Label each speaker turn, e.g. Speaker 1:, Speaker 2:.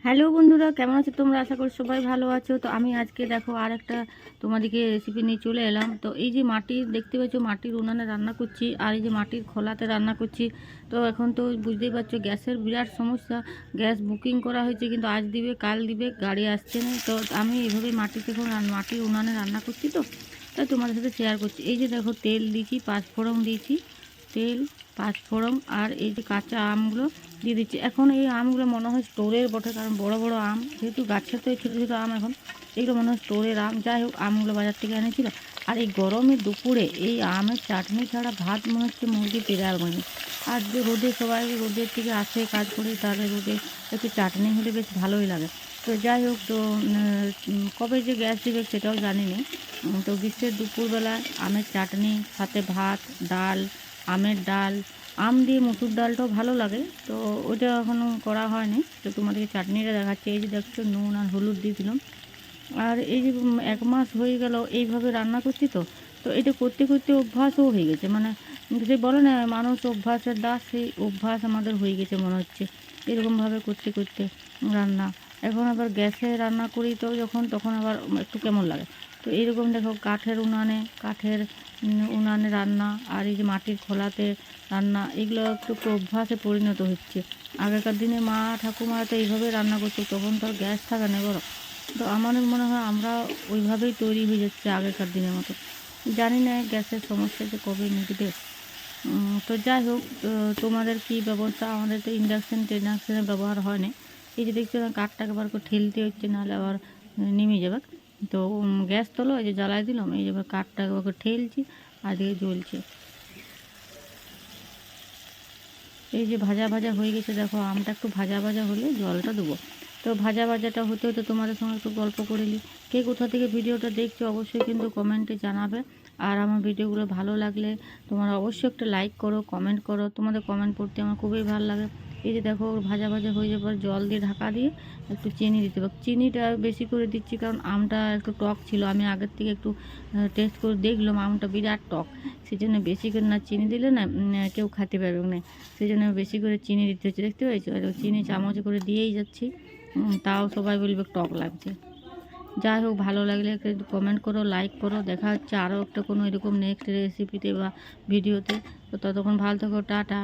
Speaker 1: Hello বন্ধুরা, কেমন আছো তোমরা? আশা করি সবাই ভালো আছো। তো আমি আজকে দেখো আর একটা তোমাদেরকে রেসিপি নিয়ে চলে এলাম। তো এই যে মাটির দেখতে পাচ্ছ, মাটির উনানে রান্না করছি, আর এই যে মাটির খোলাতে রান্না করছি। তো এখন তো বুঝতেই পারছো গ্যাসের বিরাট সমস্যা। গ্যাস বুকিং করা হয়েছে, কিন্তু আজ দিবে কাল দিবে, গাড়ি আসছে না। তো আমি এইভাবে মাটিতে এখন মাটির উনানে রান্না করছি। তো তাই তোমাদের সাথে শেয়ার করছি। এই যে দেখো তেল দিয়েছি, পাঁচফোড়ন দিয়েছি, তেল, পাঁচফোড়ন, আর এই যে কাঁচা আমগুলো দিয়ে দিচ্ছি। এখন এই আমগুলো মনে হয় স্টোরের বটে, কারণ বড় বড় আম, যেহেতু গাছের তো এই ছোটো ছোটো আম, এখন এগুলো মনে হয় স্টোরের আম। যাই হোক, আমগুলো বাজার থেকে এনেছিল। আর এই গরমে দুপুরে এই আমের চাটনি ছাড়া ভাত মনে হচ্ছে মুরগি পেড়াল মানে। আর যে রোদে সবাই রোদের থেকে আসে কাজ করে, তাহলে রোদে একটু চাটনি হলে বেশ ভালোই লাগে। তো যাই হোক, তো কবে যে গ্যাস দেবে সেটাও জানি না। তো গ্রীষ্মের দুপুরবেলায় আমের চাটনি, সাথে ভাত, ডাল, আমের ডাল, আম দিয়ে মসুর ডালটাও ভালো লাগে। তো ওইটা এখনও করা হয়নি। তো তোমাদেরকে চাটনিটা দেখাচ্ছি। এই যে দেখছো, নুন আর হলুদ দিয়ে দিলাম। আর এই যে 1 মাস হয়ে গেল এইভাবে রান্না করছি। তো তো এটা করতে করতে অভ্যাসও হয়ে গেছে, মানে যে বলে না মানুষ অভ্যাসের দাস, সেই অভ্যাস আমাদের হয়ে গেছে মনে হচ্ছে এরকমভাবে করতে করতে রান্না। এখন আবার গ্যাসে রান্না করি, তো যখন তখন আবার একটু কেমন লাগে। তো এইরকম দেখো, কাঠের উনানে রান্না, আর এই যে মাটির খোলাতে রান্না, এগুলো একটু একটু অভ্যাসে পরিণত হচ্ছে। আগেকার দিনে মা ঠাকুমারা তো এইভাবে রান্না করতো, তখন তো আর গ্যাস থাকে না বড়। তো আমার মনে হয় আমরা ওইভাবেই তৈরি হয়ে যাচ্ছে আগেকার দিনের মতো। জানি না গ্যাসের সমস্যা যে কবে মিটবে। তো যাই হোক, তোমাদের কি ব্যবস্থা? আমাদের তো টিন্ডাকশানের ব্যবহার হয় না। এই যে দেখছো না, কাঠটাকে আবার করে ঠেলতে হচ্ছে, নাহলে আবার নেমে যাবে। তো গ্যাস তোলো, এই যে জ্বালাই দিলাম, এই যে কাঠটাকে আবার ঠেলছি, আর দিকে জ্বলছে। এই যে ভাজা ভাজা হয়ে গেছে, দেখো আমটা একটু ভাজা ভাজা হলে জলটা দেবো। তো ভাজা ভাজাটা হতে হতে তোমাদের সঙ্গে একটু গল্প করে নিই। কে কোথা থেকে ভিডিওটা দেখছো অবশ্যই কিন্তু কমেন্টে জানাবে। আর আমার ভিডিওগুলো ভালো লাগলে তোমরা অবশ্যই একটা লাইক করো, কমেন্ট করো। তোমাদের কমেন্ট পড়তে আমার খুবই ভালো লাগে। এই যে দেখো, ভাজা ভাজা হয়ে যাবার জল দিয়ে ঢাকা দিয়ে একটু চিনি দিতে হবে। চিনিটা বেশি করে দিচ্ছি, কারণ আমটা একটু টক ছিল। আমি আগের থেকে একটু টেস্ট করে দেখলাম আমটা বিরাট টক। সেই জন্য বেশি করে না চিনি দিলে না কেউ খেতে পারবে না। সেই জন্য বেশি করে চিনি দিতে হচ্ছে, দেখতে পেয়েছো? চিনি চামচ করে দিয়েই যাচ্ছি, তাও সবাই বলবে টক লাগছে। যাই হোক, ভালো লাগলে একটু কমেন্ট করো, লাইক করো। দেখা হচ্ছে আরও একটা কোনো এরকম নেক্সট রেসিপিতে বা ভিডিওতে। তো ততক্ষণ ভালো থেকো, টাটা।